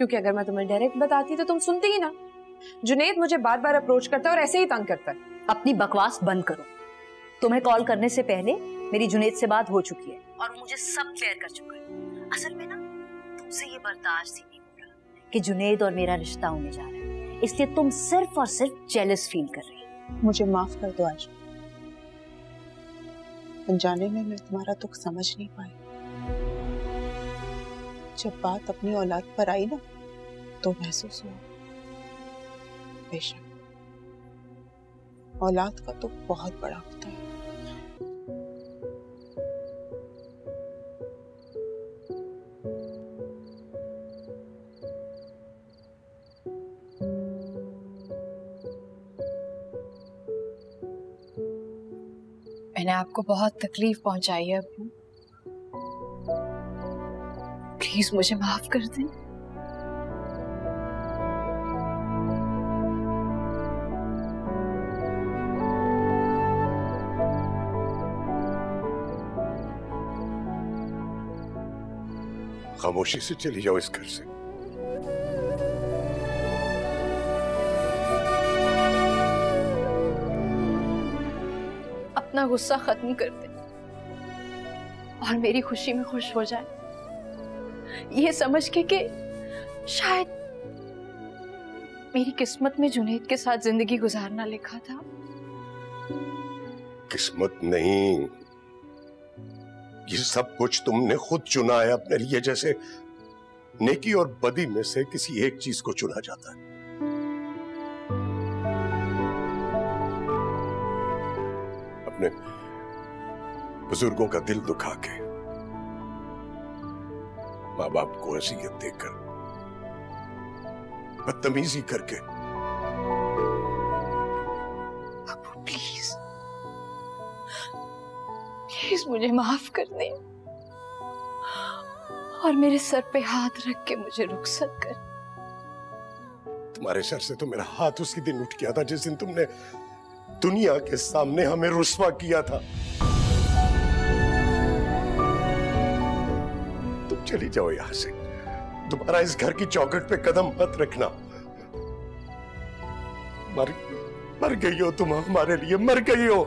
क्योंकि अगर मैं तुम्हें डायरेक्ट बताती तो तुम सुनती ही ना। जुनैद मुझे बार बार अप्रोच करता है और ऐसे ही तंग करता है। अपनी बकवास बंद करो। तुम्हें कॉल करने से पहले मेरी जुनैद से बात हो चुकी है और वो मुझे सब क्लियर कर चुका है। असल में ना तुमसे ये बर्दाश्त ही नहीं हो रहा कि जुनैद और मेरा रिश्ता होने जा रहा है, इसलिए तुम सिर्फ और सिर्फ जेलस फील कर रही हो। मुझे माफ कर दो आयशा, अनजाने में मैं तुम्हारा दुख समझ नहीं पाई। जब बात अपनी औलाद पर आई ना तो महसूस हुआ। बेशक औलाद का दुख बहुत बड़ा होता है। मैंने आपको बहुत तकलीफ पहुंचाई है अब्बू, प्लीज मुझे माफ कर दें। खामोशी से चली जाओ इस घर से। अपना गुस्सा खत्म कर दे और मेरी खुशी में खुश हो जाए, ये समझ के कि शायद मेरी किस्मत में जुनैद के साथ जिंदगी गुजारना लिखा था। किस्मत नहीं, ये सब कुछ तुमने खुद चुना है अपने लिए, जैसे नेकी और बदी में से किसी एक चीज को चुना जाता है। अपने बुजुर्गों का दिल दुखा के, माँ बाप को अज़ियत देकर, बदतमीजी करके। अबू प्लीज प्लीज मुझे माफ कर दे और मेरे सर पे हाथ रख के मुझे रुखसत कर। तुम्हारे सर से तो मेरा हाथ उसी दिन उठ गया था जिस दिन तुमने दुनिया के सामने हमें रुस्वा किया था। तुम चली जाओ यहां से, दोबारा इस घर की चौखट पे कदम मत रखना। मर गई हो तुम हमारे लिए, मर गई हो।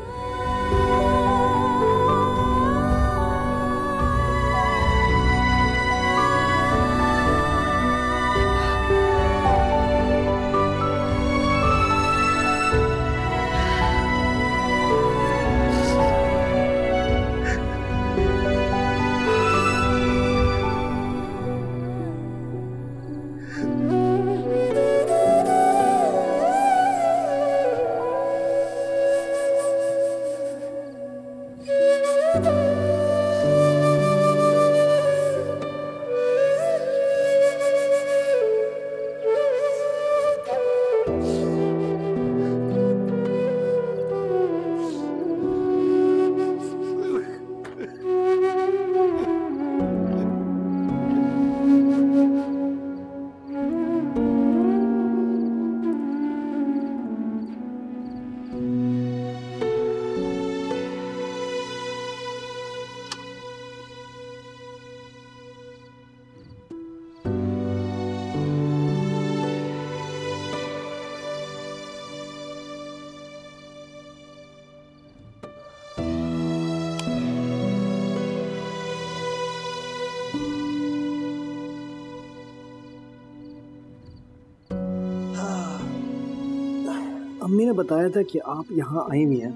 अम्मी ने बताया था कि आप यहाँ आई हुई हैं,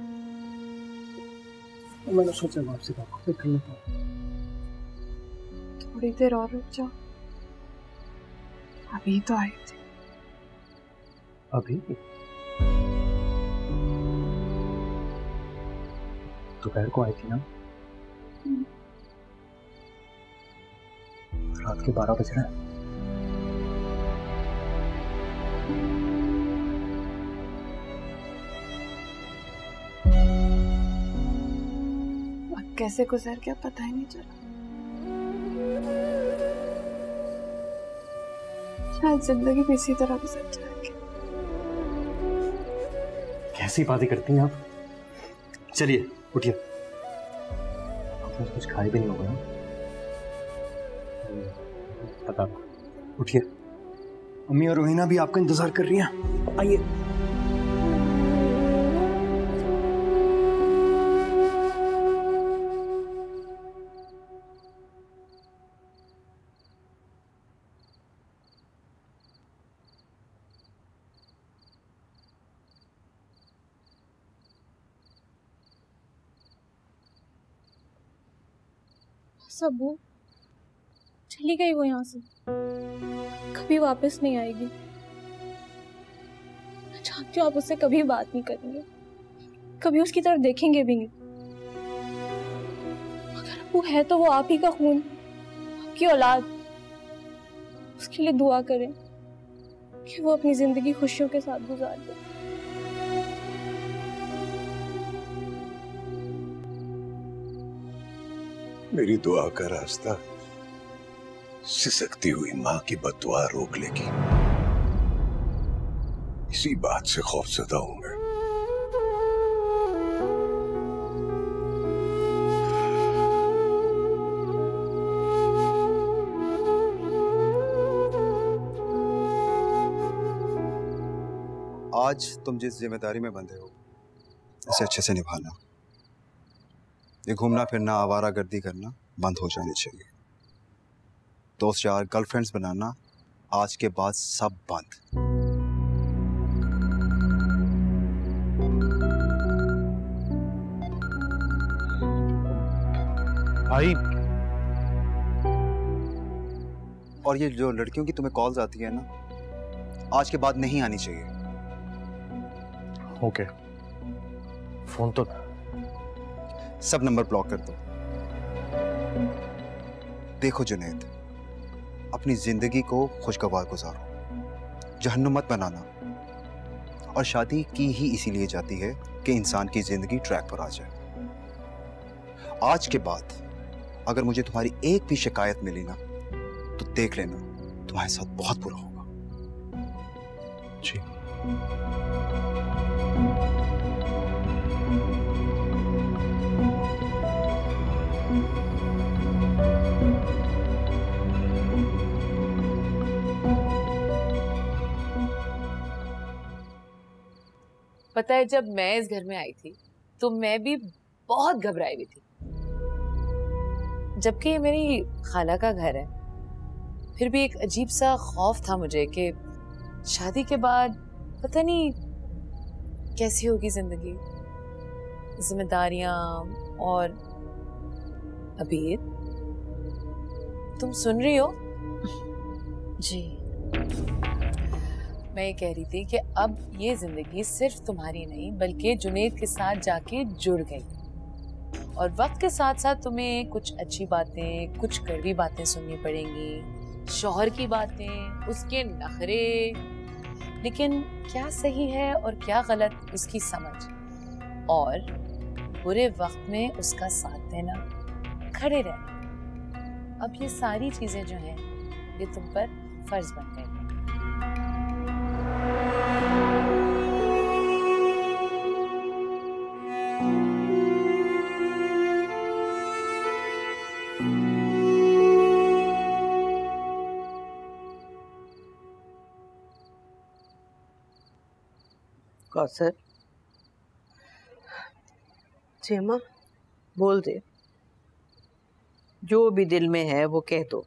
मैंने सोचा मैं आपसे बात कर लेता हूँ। थोड़ी देर और रुक जाओ, अभी तो आई थी। अभी दोपहर को आई थी ना? रात के 12 बज रहे हैं। कैसे गुजर गया पता ही नहीं चला। शायद जिंदगी भी इसी तरह गुजर जाएगी। कैसी बातें करती हैं आप? चलिए उठिए, आपने कुछ खाए भी नहीं होगा ना? पता, उठिए अम्मी और रोहिना भी आपका इंतजार कर रही हैं। आइए। सबू चली गई वो यहाँ से, कभी वापस नहीं आएगी। मैं जानती हूँ आप उससे कभी बात नहीं करेंगे, कभी उसकी तरफ देखेंगे भी नहीं। अगर वो है तो वो आप ही का खून, आपकी औलाद। उसके लिए दुआ करें कि वो अपनी जिंदगी खुशियों के साथ गुजार दे। मेरी दुआ का रास्ता सिसकती हुई मां की बददुआ रोक लेगी, इसी बात से खौफजदा हूं मैं। आज तुम जिस जिम्मेदारी में बंधे हो इसे अच्छे से निभाना। ये घूमना फिरना, आवारागर्दी करना बंद हो जानी चाहिए। दोस्त यार, गर्लफ्रेंड्स बनाना आज के बाद सब बंद। भाई, और ये जो लड़कियों की तुम्हें कॉल्स आती है ना, आज के बाद नहीं आनी चाहिए। ओके, फोन तो सब नंबर ब्लॉक कर दो। देखो जुनैद, अपनी जिंदगी को खुशगवार गुजारो, जहन्नुम मत बनाना। और शादी की ही इसीलिए जाती है कि इंसान की जिंदगी ट्रैक पर आ जाए। आज के बाद अगर मुझे तुम्हारी एक भी शिकायत मिली ना, तो देख लेना तुम्हारे साथ बहुत बुरा होगा। जी। पता है, जब मैं इस घर में आई थी तो मैं भी बहुत घबराई हुई थी, जबकि ये मेरी खाला का घर है। फिर भी एक अजीब सा खौफ था मुझे कि शादी के बाद पता नहीं कैसी होगी जिंदगी, जिम्मेदारियां। और अबीर, तुम सुन रही हो? जी। मैं ये कह रही थी कि अब ये जिंदगी सिर्फ तुम्हारी नहीं बल्कि जुनैद के साथ जाके जुड़ गई। और वक्त के साथ साथ तुम्हें कुछ अच्छी बातें, कुछ कड़वी बातें सुननी पड़ेंगी, शौहर की बातें, उसके नखरे, लेकिन क्या सही है और क्या गलत उसकी समझ, और बुरे वक्त में उसका साथ देना, खड़े रहना। अब ये सारी चीजें जो हैं ये तुम पर फर्ज बन गई। कौसर, जी माँ, बोल दे, जो भी दिल में है वो कह दो।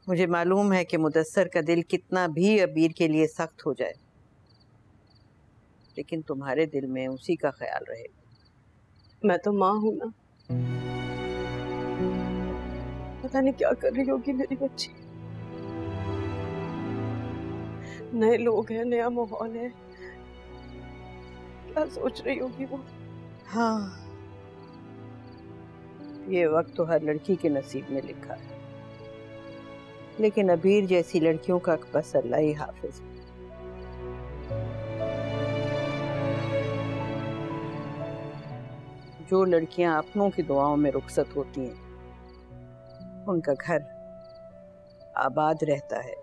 मुझे मालूम है कि मुदस्सर का दिल कितना भी अबीर के लिए सख्त हो जाए, लेकिन तुम्हारे दिल में उसी का ख्याल रहेगा। मैं तो माँ हूं ना, पता नहीं क्या कर रही होगी मेरी बच्ची। नए लोग हैं, नया माहौल है, क्या सोच रही होगी वो। हाँ, ये वक्त तो हर लड़की के नसीब में लिखा है, लेकिन अबीर जैसी लड़कियों का बस अल्लाह ही हाफिज है। जो लड़कियां अपनों की दुआओं में रुखसत होती हैं, उनका घर आबाद रहता है,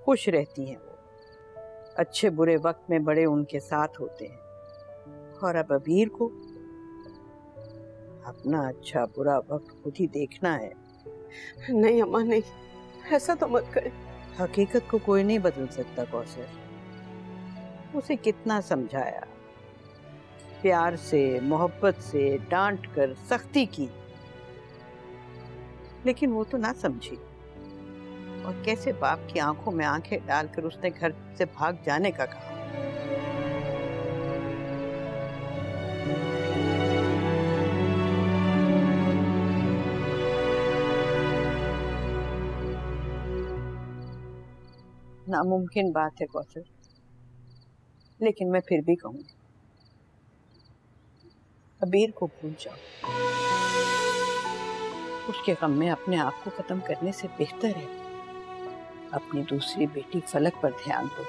खुश रहती हैं, वो अच्छे बुरे वक्त में बड़े उनके साथ होते हैं। और अब अबीर को अपना अच्छा बुरा वक्त खुद ही देखना है। नहीं अम्मा, नहीं, ऐसा तो मत कर। हकीकत को कोई नहीं बदल सकता कौसर। उसे कितना समझाया, प्यार से, मोहब्बत से, डांट कर, सख्ती की, लेकिन वो तो ना समझी। और कैसे बाप की आंखों में आंखें डालकर उसने घर से भाग जाने का कहा। नामुमकिन बात है कौसर, लेकिन मैं फिर भी कहूंगी, अबीर को भूल जाओ। उसके गम में अपने आप को खत्म करने से बेहतर है अपनी दूसरी बेटी फलक पर ध्यान दो।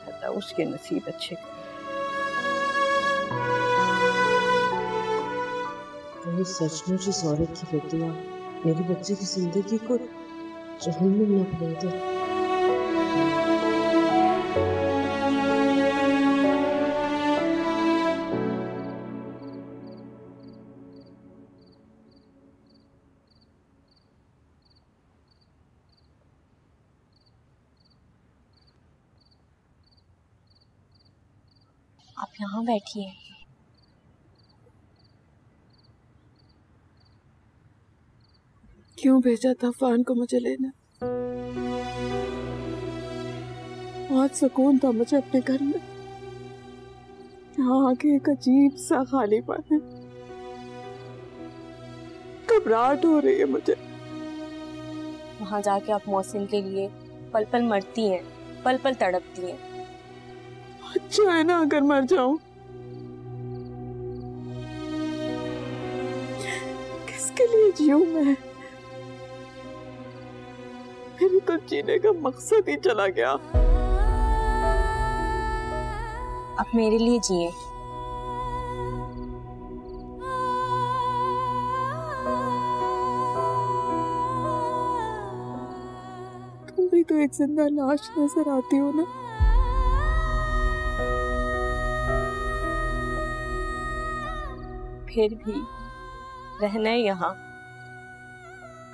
अल्लाह उसके नसीब अच्छे करे। वही सचमुच इस औरत की बदुआ मेरी बच्चे की जिंदगी को जहन्नुम न बना दे। आप यहाँ बैठिए। क्यों भेजा था फान को मुझे लेने? बहुत सुकून था मुझे अपने घर में। यहाँ आके एक अजीब सा खालीपन है। घबराहट हो रही है मुझे। वहाँ जाके आप मोहसिन के लिए पल पल मरती हैं, पल पल तड़पती हैं। अच्छा है ना अगर मर जाऊं? किसके लिए जीऊं मैं? मेरे तो जीने का मकसद ही चला गया। आप मेरे लिए जिए। तुम भी तो एक जिंदा लाश नजर आती हो ना। फिर भी रहना है यहाँ।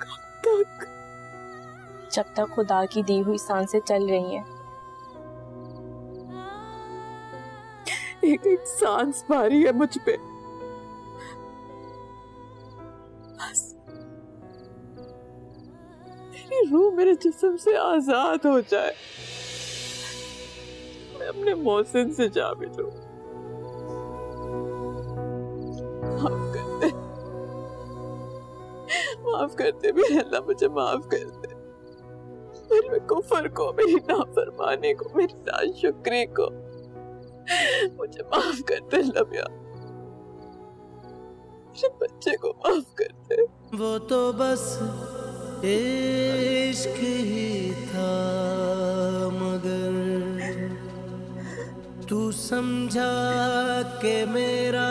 कब तक? जब तक खुदा की दी हुई सांसें चल रही हैं। एक एक सांस भारी है मुझ पे। बस मेरी रूह मेरे जिस्म से आजाद हो जाए, मैं अपने मोहसिन से जा मिलूं। माफ कर दे मेरे अल्लाह, मुझे माफ कर दे। मेरे कुफर को, मेरी नाफरमानी को, मेरी नाशुक्री को मुझे माफ कर दे लम्या। मेरे बच्चे को माफ कर दे। वो तो बस इश्क ही था, मगर तू समझा के मेरा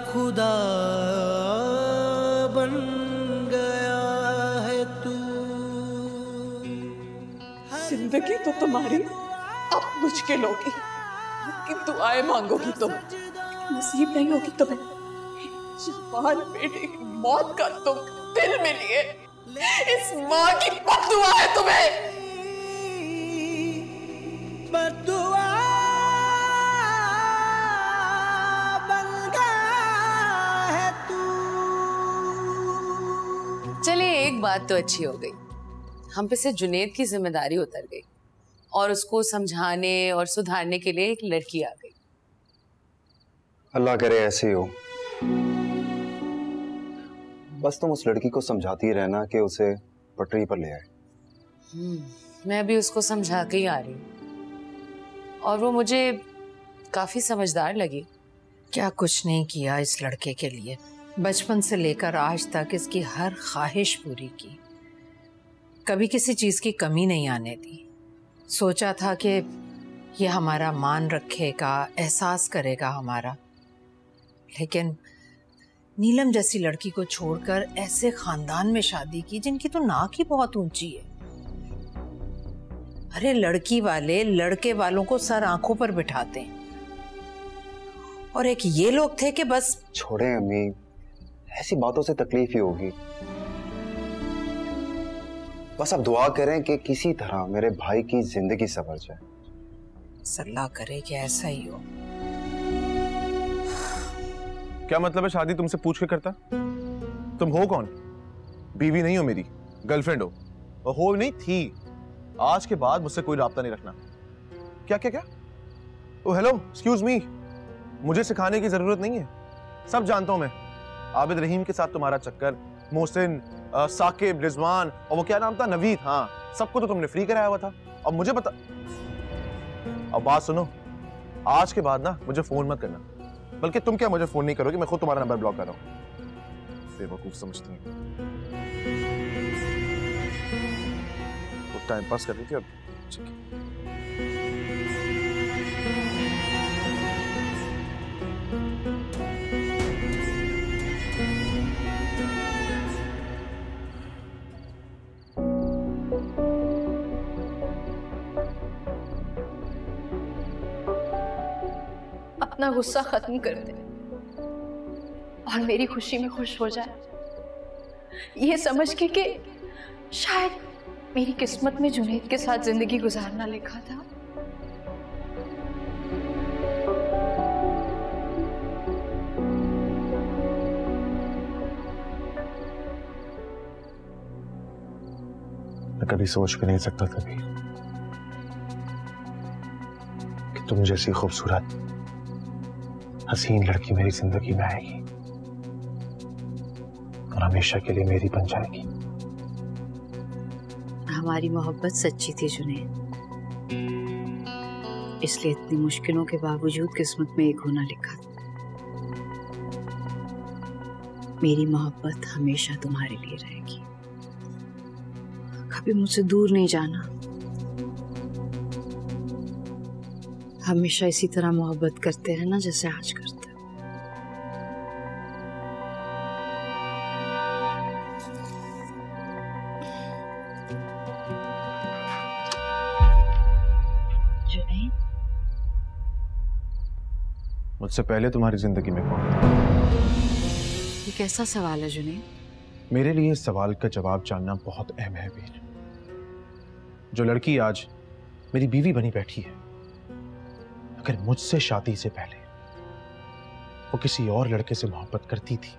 खुदा बन गया है तू। जिंदगी तो तुम्हारी अब मुश्किल होगी, लेकिन दुआएं मांगोगी तुम। नसीब नहीं होगी तुम्हें। जवान बेटी की मौत का तुम दिल में लिए, इस माँ की बद्दुआ है तुम्हें। बद्दुआ बन गया है तू। चलिए एक बात तो अच्छी हो गई, हम पे से जुनैद की जिम्मेदारी उतर गई और उसको समझाने और सुधारने के लिए एक लड़की आ गई। अल्लाह करे ऐसे ही हो। बस तुम उस लड़की को समझाती रहना कि उसे पटरी पर ले आए। मैं भी उसको समझा के ही आ रही हूँ और वो मुझे काफी समझदार लगी। क्या कुछ नहीं किया इस लड़के के लिए, बचपन से लेकर आज तक इसकी हर ख्वाहिश पूरी की, कभी किसी चीज की कमी नहीं आने दी। सोचा था कि ये हमारा मान रखेगा, एहसास करेगा हमारा, लेकिन नीलम जैसी लड़की को छोड़कर ऐसे खानदान में शादी की जिनकी तो नाक ही बहुत ऊंची है। अरे लड़की वाले लड़के वालों को सर आंखों पर बिठाते हैं, और एक ये लोग थे कि बस। छोड़े अम्मी, ऐसी बातों से तकलीफ ही होगी। बस आप दुआ करें कि किसी तरह मेरे भाई की जिंदगी संवर जाए। अल्लाह करे कि ऐसा ही हो। क्या मतलब है शादी तुमसे पूछ के करता? तुम हो कौन? बीवी नहीं हो मेरी, गर्लफ्रेंड हो। और हो नहीं थी। आज के बाद मुझसे कोई राब्ता नहीं रखना। क्या क्या क्या? ओ हेलो, एक्सक्यूज मी, मुझे सिखाने की जरूरत नहीं है, सब जानता हूं मैं। आबिद रहीम के साथ तुम्हारा चक्कर, मोहसिन, साकिब, रिजवान और वो क्या नाम था, नवीद, हाँ, सबको तो तुमने फ्री कराया हुआ था। अब मुझे पता। अब बात सुनो, आज के बाद ना मुझे फोन मत करना, बल्कि तुम क्या मुझे फोन नहीं करोगे, मैं खुद तुम्हारा नंबर ब्लॉक कर रहा हूँ। बेवकूफ समझती हूँ। तो टाइम पास कर रही थी, अब ठीक है। अपना गुस्सा खत्म कर दे और मेरी खुशी में खुश हो जाए, ये समझ के कि शायद मेरी किस्मत में जुनैद के साथ जिंदगी गुजारना लिखा था। मैं कभी सोच भी नहीं सकता कभी कि तुम जैसी खूबसूरत हसीन लड़की मेरी जिंदगी में आएगी और हमेशा के लिए मेरी बन जाएगी। हमारी मोहब्बत सच्ची थी जुनैद, इसलिए इतनी मुश्किलों के बावजूद किस्मत में एक होना लिखा था। मेरी मोहब्बत हमेशा तुम्हारे लिए रहेगी, कभी मुझसे दूर नहीं जाना। हमेशा इसी तरह मोहब्बत करते रहना जैसे आज करते। जुनैद, मुझसे पहले तुम्हारी जिंदगी में कौन था? ये कैसा सवाल है जुनैद? मेरे लिए इस सवाल का जवाब जानना बहुत अहम है वीर। जो लड़की आज मेरी बीवी बनी बैठी है, अगर मुझसे शादी से पहले वो किसी और लड़के से मोहब्बत करती थी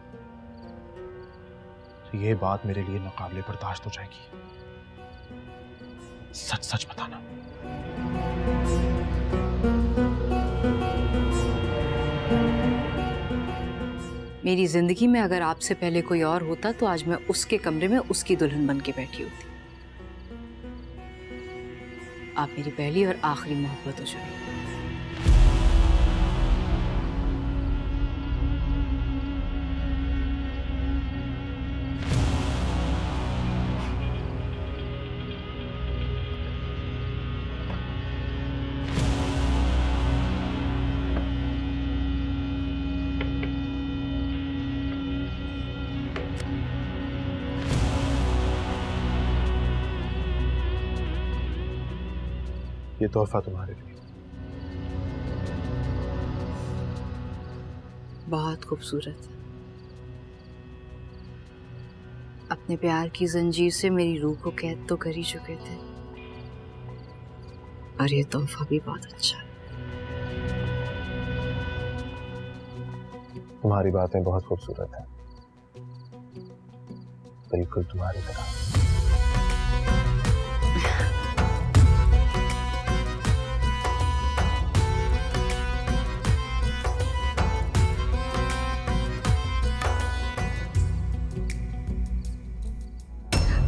तो ये बात मेरे लिए नाकाबिले बर्दाश्त हो जाएगी। सच सच बताना। मेरी जिंदगी में अगर आपसे पहले कोई और होता तो आज मैं उसके कमरे में उसकी दुल्हन बन के बैठी होती। आप मेरी पहली और आखिरी मोहब्बत हो जुनैद। ये तोहफा तुम्हारे लिए। बहुत खूबसूरत है। अपने प्यार की जंजीर से मेरी रूह को कैद तो कर ही चुके थे, और ये तोहफा भी बहुत अच्छा है। तुम्हारी बातें बहुत खूबसूरत हैं, बिल्कुल तुम्हारी तरह।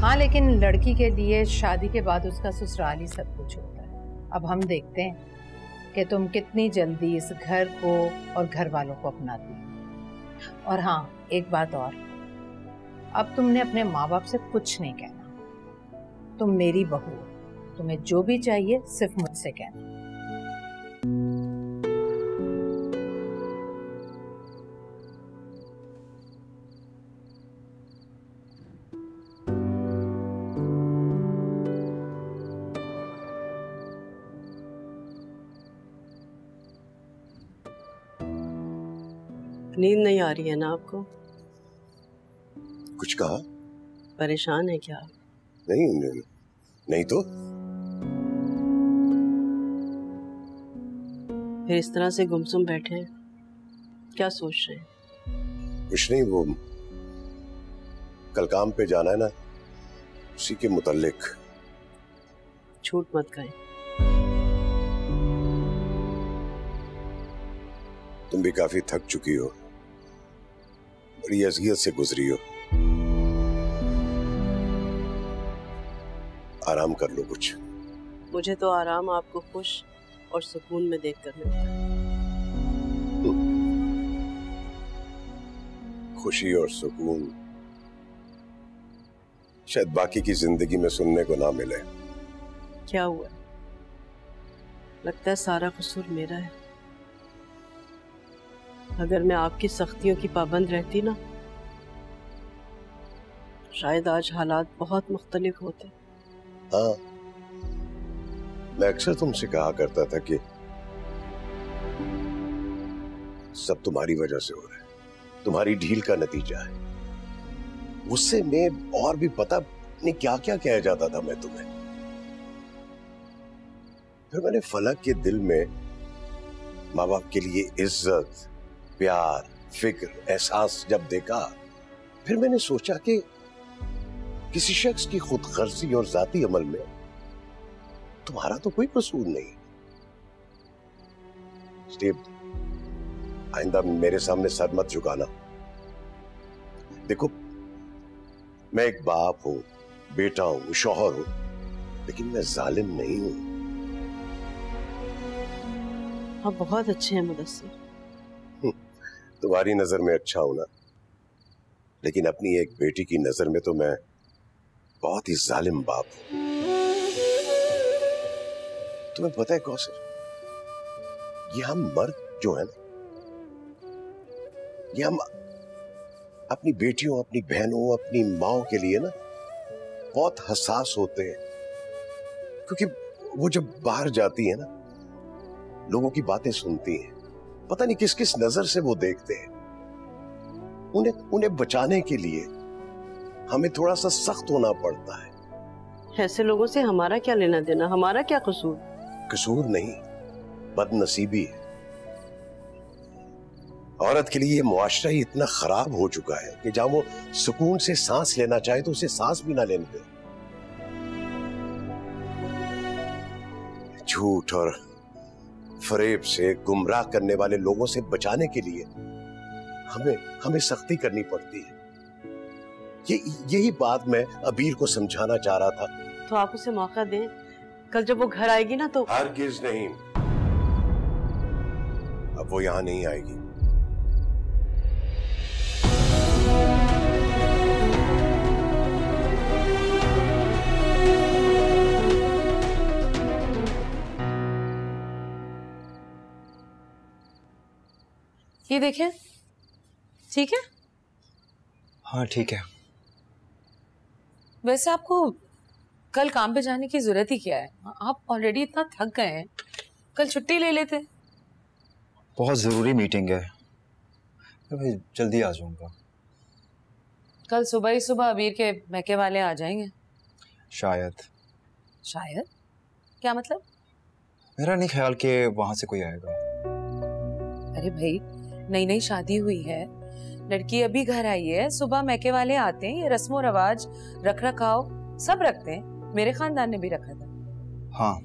हाँ, लेकिन लड़की के लिए शादी के बाद उसका ससुराल ही सब कुछ होता है। अब हम देखते हैं कि तुम कितनी जल्दी इस घर को और घर वालों को अपनाती हो। और हाँ, एक बात और, अब तुमने अपने माँ बाप से कुछ नहीं कहना। तुम मेरी बहू हो, तुम्हें जो भी चाहिए सिर्फ मुझसे कहना। नींद नहीं आ रही है ना आपको? कुछ कहा? परेशान है क्या? नहीं, नहीं तो फिर इस तरह से गुमसुम बैठे हैं, क्या सोच रहे हैं? कुछ नहीं, वो कल काम पे जाना है ना, उसी के मुताल्लिक। झूठ मत कहें। तुम भी काफी थक चुकी हो, बड़ी अज़ियत से गुजरी हो, आराम कर लो कुछ। मुझे तो आराम आपको खुश और सुकून में देखकर मिलता है। खुशी और सुकून शायद बाकी की जिंदगी में सुनने को ना मिले। क्या हुआ? लगता है सारा कसूर मेरा है। अगर मैं आपकी सख्तियों की पाबंद रहती ना, शायद आज हालात बहुत मुख्तलिफ होते। हाँ, मैं अक्सर तुमसे कहा करता था कि सब तुम्हारी वजह से हो रहा है, तुम्हारी ढील का नतीजा है। उससे मैं और भी पता नहीं क्या क्या कह जाता था मैं तुम्हें। फिर मैंने फलक के दिल में माँ बाप के लिए इज्जत, प्यार, फिक्र, एहसास जब देखा, फिर मैंने सोचा कि किसी शख्स की खुदगर्जी और जाती अमल में तुम्हारा तो कोई कसूर नहीं। स्टीव, आइंदा मेरे सामने सर मत झुकाना। देखो, मैं एक बाप हूं, बेटा हूं, शौहर हूं, लेकिन मैं जालिम नहीं हूं। आप बहुत अच्छे हैं मुदस्सिर। तुम्हारी नजर में अच्छा हूं ना, लेकिन अपनी एक बेटी की नजर में तो मैं बहुत ही जालिम बाप हूं। तुम्हें पता है कौसर, ये हम मर्द जो है ना, ये हम अपनी बेटियों, अपनी बहनों, अपनी माओ के लिए ना बहुत हसास होते हैं, क्योंकि वो जब बाहर जाती है ना, लोगों की बातें सुनती हैं, पता नहीं किस किस नजर से वो देखते हैं। उन्हें बचाने के लिए हमें थोड़ा सा सख्त होना पड़ता है। ऐसे लोगों से हमारा क्या लेना देना? हमारा क्या कसूर? कसूर नहीं, बदनसीबी है। औरत के लिए मुआशरा ही इतना खराब हो चुका है कि जहां वो सुकून से सांस लेना चाहे तो उसे सांस भी ना लेने दे। झूठ और फरेब से गुमराह करने वाले लोगों से बचाने के लिए हमें सख्ती करनी पड़ती है। यही बात मैं अबीर को समझाना चाह रहा था। तो आप उसे मौका दें, कल जब वो घर आएगी ना तो। हरगिज नहीं, अब वो यहां नहीं आएगी। ये देखें, ठीक है? हाँ ठीक है। वैसे आपको कल काम पे जाने की जरूरत ही क्या है? आप ऑलरेडी इतना थक गए हैं, कल छुट्टी ले लेते। बहुत जरूरी मीटिंग है, मैं जल्दी आ जाऊंगा। कल सुबह ही सुबह अबीर के मैके वाले आ जाएंगे। शायद। शायद? क्या मतलब? मेरा नहीं ख्याल कि वहां से कोई आएगा। अरे भाई, नई नई शादी हुई है, लड़की अभी घर आई है, सुबह मैके वाले आते हैं, ये रस्मो रवाज, रख रखाव सब रखते हैं। मेरे खानदान ने भी रखा था। हाँ,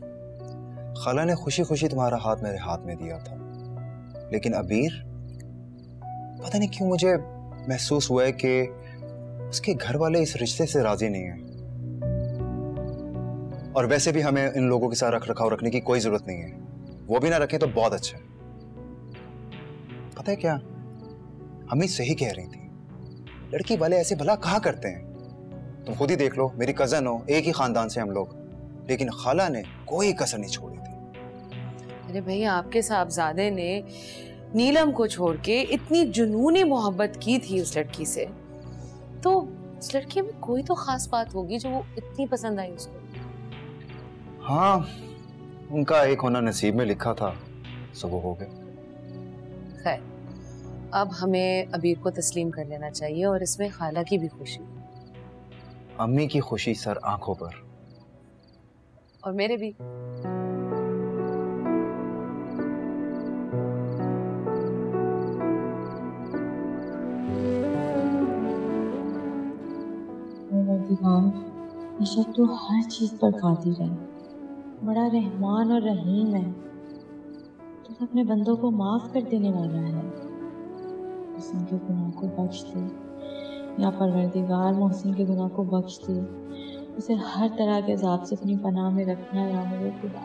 खाला ने खुशी खुशी तुम्हारा हाथ मेरे हाथ में दिया था, लेकिन अबीर, पता नहीं क्यों मुझे महसूस हुआ है कि उसके घर वाले इस रिश्ते से राजी नहीं है। और वैसे भी हमें इन लोगों के साथ रख रखाव रखने की कोई जरूरत नहीं है, वो भी ना रखें तो बहुत अच्छा है। पता है क्या, अम्मी सही कह रही थी, लड़की वाले ऐसे भला कहाँ करते हैं। तुम खुद ही देख लो, मेरी कजन हो, एक ही खानदान से हम लोग, लेकिन खाला ने कोई कसर नहीं छोड़ी थी। अरे भैया, आपके साहबजादे ने नीलम को छोड़ के इतनी जुनूनी मोहब्बत की थी उस लड़की से, तो उस लड़की में कोई तो खास बात होगी जो वो इतनी पसंद आई उसको। हाँ, उनका एक होना नसीब में लिखा था, सो वो हो गया। खैर, अब हमें अबीर को तस्लीम कर लेना चाहिए और इसमें खाला की भी खुशी। अम्मी की खुशी सर आंखों पर, और मेरे भी। बेशक तो हर चीज पर कादिर है, बड़ा रहमान और रहीम है, तो अपने बंदों को माफ कर देने वाला है। मोहसिन के गुनाह को बख्श दे या परवरदिगार मोहसिन के गुनाह को बख्श दे, उसे हर तरह के अज़ाब से अपनी पनाह में रखना या मेरे खुदा।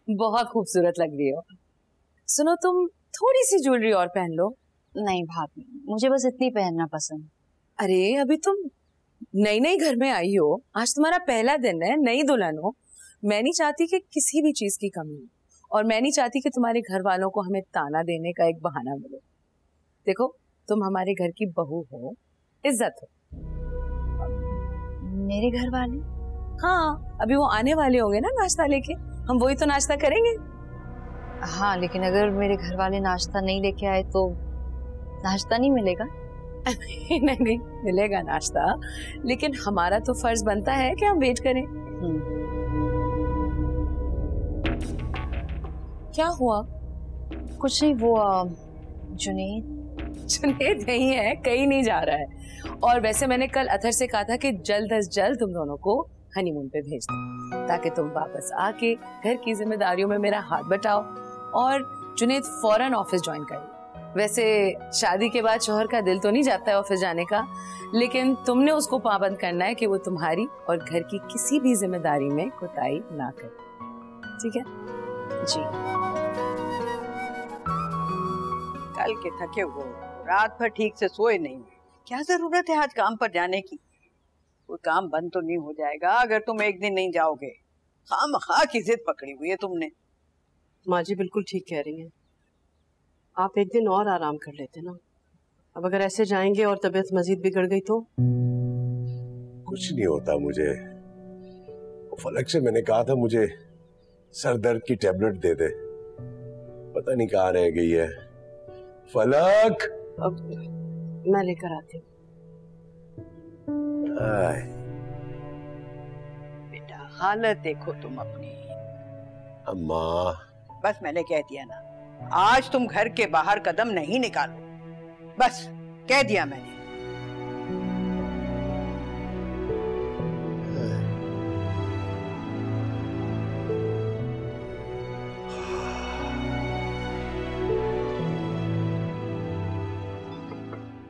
बहुत खूबसूरत लग रही हो। सुनो, तुम थोड़ी सी ज्वेलरी और पहन लो। नहीं भाभी, मुझे बस इतनी पहनना पसंद। अरे अभी तुम नई नई घर में आई हो, आज तुम्हारा पहला दिन है, नई दुल्हन हो। मैं नहीं चाहती कि किसी भी चीज की कमी हो, और मैं नहीं चाहती कि तुम्हारे घर वालों को हमें ताना देने का एक बहाना मिले। देखो, तुम हमारे घर की बहू हो, इज्जत हो। मेरे घर वाले? हाँ, अभी वो आने वाले होंगे ना नाश्ता लेके, हम वही तो नाश्ता करेंगे। हाँ, लेकिन अगर मेरे घर वाले नाश्ता नहीं लेके आए तो नाश्ता नहीं मिलेगा? नहीं, मिलेगा नाश्ता, लेकिन हमारा तो फर्ज बनता है कि हम वेट करें। क्या हुआ? कुछ नहीं, वो जुनैद नहीं है, कहीं नहीं जा रहा है। और वैसे मैंने कल अथर से कहा था कि जल्द अज जल्द तुम दोनों को हनीमून पे भेज दो, ताकि तुम वापस आके घर की जिम्मेदारियों में मेरा हाथ बटाओ और जुनैद फौरन ऑफिस ज्वाइन करे। वैसे शादी के बाद शौहर का दिल तो नहीं जाता है ऑफिस जाने का, लेकिन तुमने उसको पाबंद करना है कि वो तुम्हारी और घर की किसी भी जिम्मेदारी में कोताही ना करे। ठीक है? जी। कल के थके हुए, रात भर ठीक से सोए नहीं, क्या जरूरत है आज काम पर जाने की? कोई काम बंद तो नहीं हो जाएगा अगर तुम एक दिन नहीं जाओगे। खामखा की जिद पकड़ी हुई है तुमने। माँ जी बिल्कुल ठीक कह रही हैं, आप एक दिन और आराम कर लेते ना। अब अगर ऐसे जाएंगे और तबीयत मजीद बिगड़ गई तो? कुछ नहीं होता मुझे। फलक से मैंने कहा था मुझे सर दर्द की टेबलेट दे दे, पता नहीं कहाँ रह गई है। फलक, अब मैं लेकर आती हूँ। बेटा हालत देखो तुम अपनी। अम्मा, बस मैंने कह दिया ना, आज तुम घर के बाहर कदम नहीं निकालो, बस कह दिया मैंने।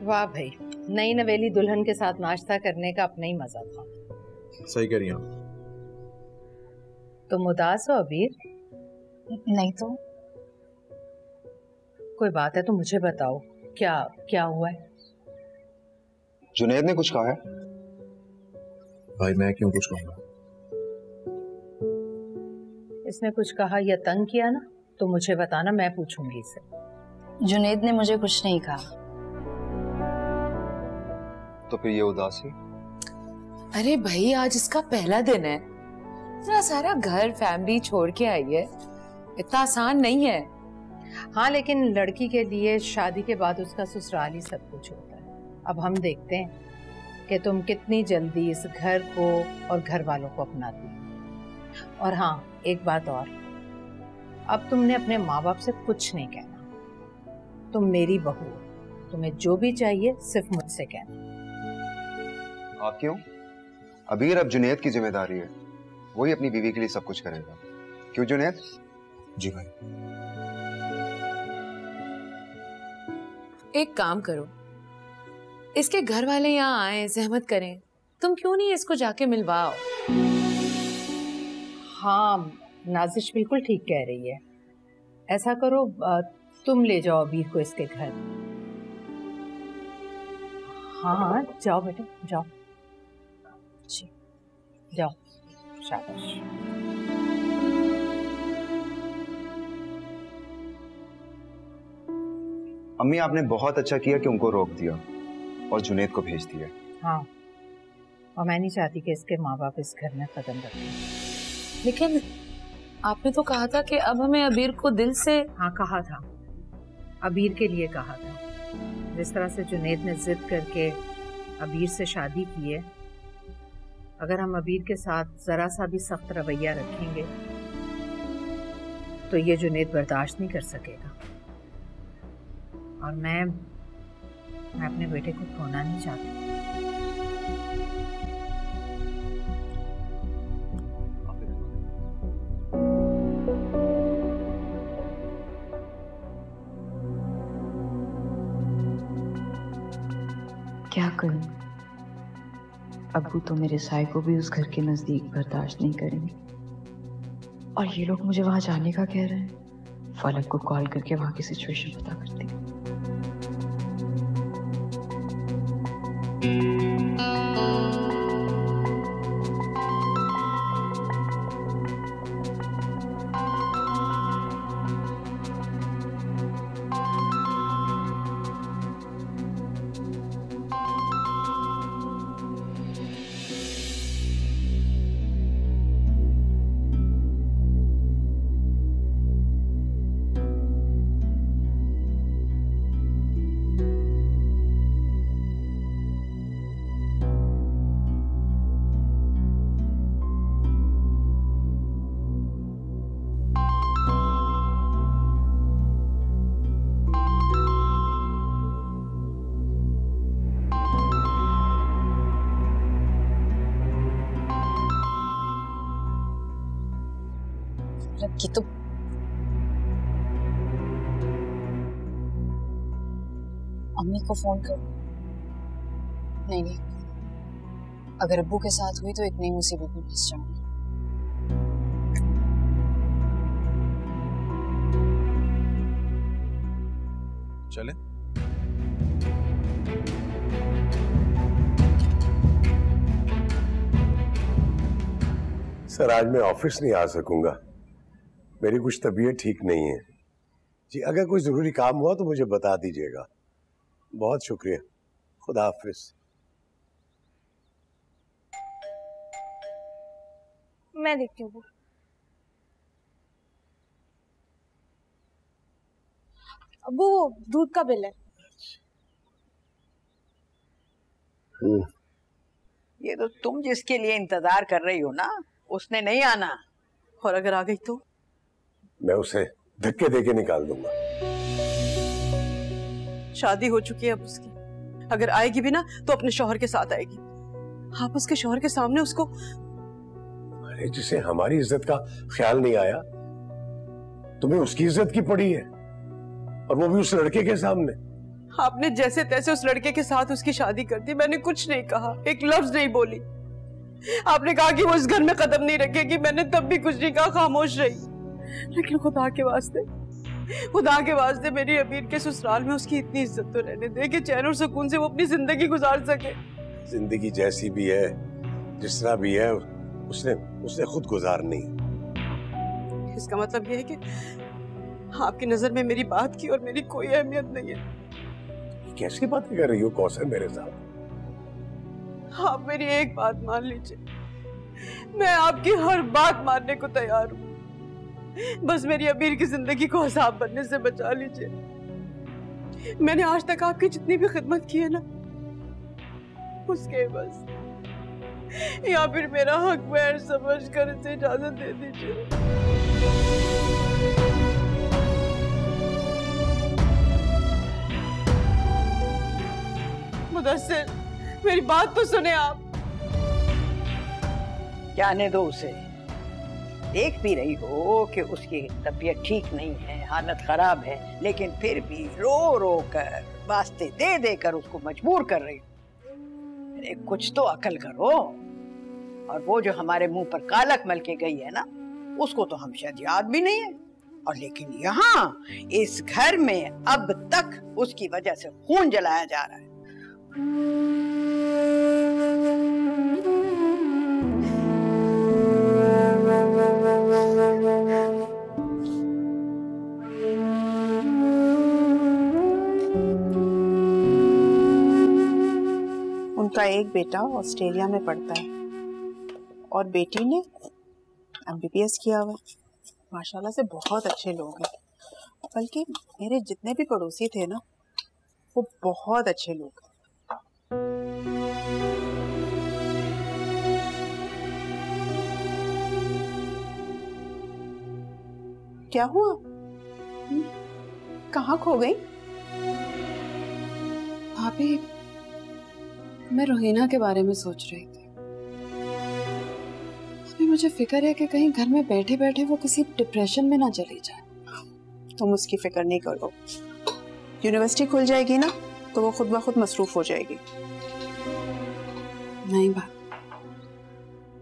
वाह भाई, नई नवेली दुल्हन के साथ नाश्ता करने का अपना ही मजा था। सही कह रही हैं। तुम उदास हो अबीर? नहीं तो। कोई बात है तो मुझे बताओ, क्या क्या हुआ है? जुनैद ने कुछ कहा है? भाई मैं क्यों कुछ कहूँगा? इसने कुछ कहा या तंग किया ना तो मुझे बताना, मैं पूछूंगी इसे। जुनैद ने मुझे कुछ नहीं कहा। तो फिर ये उदासी? अरे भाई, आज इसका पहला दिन है, इतना सारा घर फैमिली छोड़ के आई है, इतना आसान नहीं है। हाँ, लेकिन लड़की के लिए शादी के बाद उसका ससुराल ही सब कुछ होता है। अब हम देखते हैं कि तुम कितनी जल्दी इस घर को और घर वालों को अपनाती हो। और हाँ, एक बात और, अब तुमने अपने माँ बाप से कुछ नहीं कहना। तुम मेरी बहू हो, तुम्हें जो भी चाहिए सिर्फ मुझसे कहना। आप क्यों? अबीर अब जुनैद की जिम्मेदारी है, वही अपनी बीवी के लिए सब कुछ करेगा। क्यों जुनैद? जी भाई। एक काम करो, इसके घर वाले यहाँ आए, जहमत करें, तुम क्यों नहीं इसको जाके मिलवाओ? हाँ, नाजिश बिल्कुल ठीक कह रही है। ऐसा करो, तुम ले जाओ अबीर को इसके घर। हाँ, जाओ बेटा, जाओ जी, जाओ, शाबाश। अम्मी, आपने बहुत अच्छा किया कि उनको रोक दिया और जुनैद को भेज दिया। हाँ, और मैं नहीं चाहती कि इसके माँ बाप इस घर में कदम रखें। लेकिन आपने तो कहा था कि अब हमें अबीर को दिल से। हाँ, कहा था, अबीर के लिए कहा था। जिस तरह से जुनैद ने जिद करके अबीर से शादी की है, अगर हम अबीर के साथ जरा सा भी सख्त रवैया रखेंगे तो ये जुनैद बर्दाश्त नहीं कर सकेगा। और मैं अपने बेटे को खोना नहीं चाहती। क्या करूं? अब्बू तो मेरे साय को भी उस घर के नजदीक बर्दाश्त नहीं करेंगे, और ये लोग मुझे वहां जाने का कह रहे हैं। फलक को कॉल करके वहां की सिचुएशन पता करती हूँ। कि तो अम्मी को फोन कर। नहीं, अगर अब्बू के साथ हुई तो एक नई मुसीबत में फंस जाऊंगी। चले? सर, आज मैं ऑफिस नहीं आ सकूंगा, मेरी कुछ तबीयत ठीक नहीं है जी। अगर कोई जरूरी काम हुआ तो मुझे बता दीजिएगा। बहुत शुक्रिया, खुदा हाफिज। मैं देखती हूँ। अब्बू, वो दूध का बिल है। ये तो तुम जिसके लिए इंतजार कर रही हो ना, उसने नहीं आना। और अगर आ गई तो मैं उसे धक्के देके निकाल दूंगा। शादी हो चुकी है अब उसकी, अगर आएगी भी ना तो अपने शौहर के साथ आएगी। आप उसके शौहर के सामने उसको। अरे, जिसे हमारी इज्जत का ख्याल नहीं आया, तुम्हें उसकी इज्जत की पड़ी है, और वो भी उस लड़के के सामने। आपने जैसे तैसे उस लड़के के साथ उसकी शादी कर दी। मैंने कुछ नहीं कहा, एक लफ्ज नहीं बोली। आपने कहा कि वो इस घर में कदम नहीं रखेगी, मैंने तब भी कुछ नहीं कहा, खामोश रही। लेकिन खुदा के वास्ते मेरी अबीर के ससुराल में उसकी इतनी इज्जत तो रहने दे कि चैन और सुकून से वो अपनी जिंदगी गुजार सके। जिंदगी जैसी भी है, जिस तरह भी है, उसने खुद गुजारनी। इसका मतलब ये है कि आपकी नजर में मेरी बात की और मेरी कोई अहमियत नहीं है। कैसी बातें कर रही हो कौसर मेरे साथ? आप मेरी एक बात मान लीजिए, मैं आपकी हर बात मानने को तैयार हूँ। बस मेरी अमीर की जिंदगी को अजाब बनने से बचा लीजिए। मैंने आज तक आपकी जितनी भी खिदमत की है ना, उसके बस, या फिर मेरा हक महर समझ कर इसे इजाजत दे दीजिए। मुदस्सिर, मेरी बात तो सुने आप। जाने दो उसे। देख भी रही हो कि उसकी तबीयत ठीक नहीं है, हालत खराब है, लेकिन फिर भी रो रो कर वास्ते दे दे कर उसको मजबूर कर रही हो। अरे कुछ तो अकल करो। और वो जो हमारे मुंह पर कालक मल के गई है ना, उसको तो हम शायद याद भी नहीं है। और लेकिन यहाँ इस घर में अब तक उसकी वजह से खून जलाया जा रहा है। उनका एक बेटा ऑस्ट्रेलिया में पढ़ता है और बेटी ने MBBS किया हुआ है। माशाल्लाह से बहुत अच्छे लोग हैं, बल्कि मेरे जितने भी पड़ोसी थे ना, वो बहुत अच्छे लोग हैं। क्या हुआ? कहाँ खो गई? भाभी, मैं रोहिना के बारे में सोच रही थी। अभी मुझे फिक्र है कि कहीं घर में बैठे बैठे वो किसी डिप्रेशन में ना चली जाए। तुम उसकी फिक्र नहीं करो, यूनिवर्सिटी खुल जाएगी ना तो वो खुद ब खुद मसरूफ हो जाएगी। नहीं बात,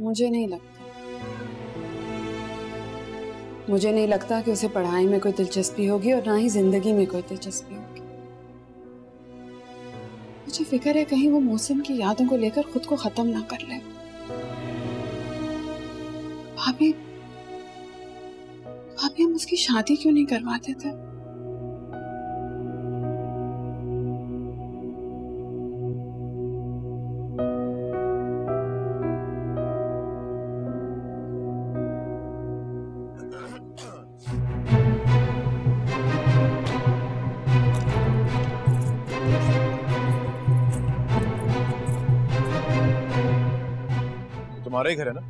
मुझे नहीं लगता कि उसे पढ़ाई में कोई दिलचस्पी होगी और ना ही जिंदगी में कोई दिलचस्पी होगी। मुझे फिक्र है कहीं वो मौसम की यादों को लेकर खुद को खत्म ना कर ले। भाभी, हम उसकी शादी क्यों नहीं करवाते थे? तुम्हारा ही घर है ना,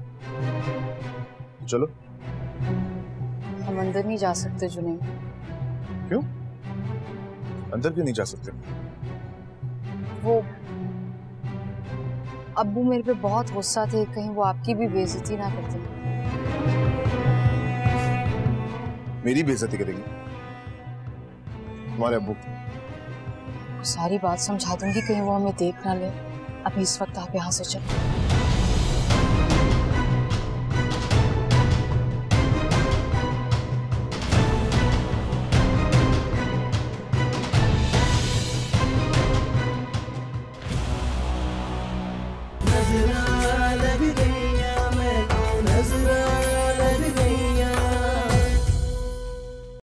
चलो। हम अंदर नहीं जा सकते जुनैद। क्यों? अंदर क्यों नहीं जा सकते? वो अब्बू मेरे पे बहुत गुस्सा थे, कहीं वो आपकी भी बेइज्जती ना कर दें। मेरी बेइज्जती करेगी? तुम्हारे अब्बू? सारी बात समझा दूंगी, कहीं वो हमें देख ना ले। अभी इस वक्त आप यहाँ से चलो।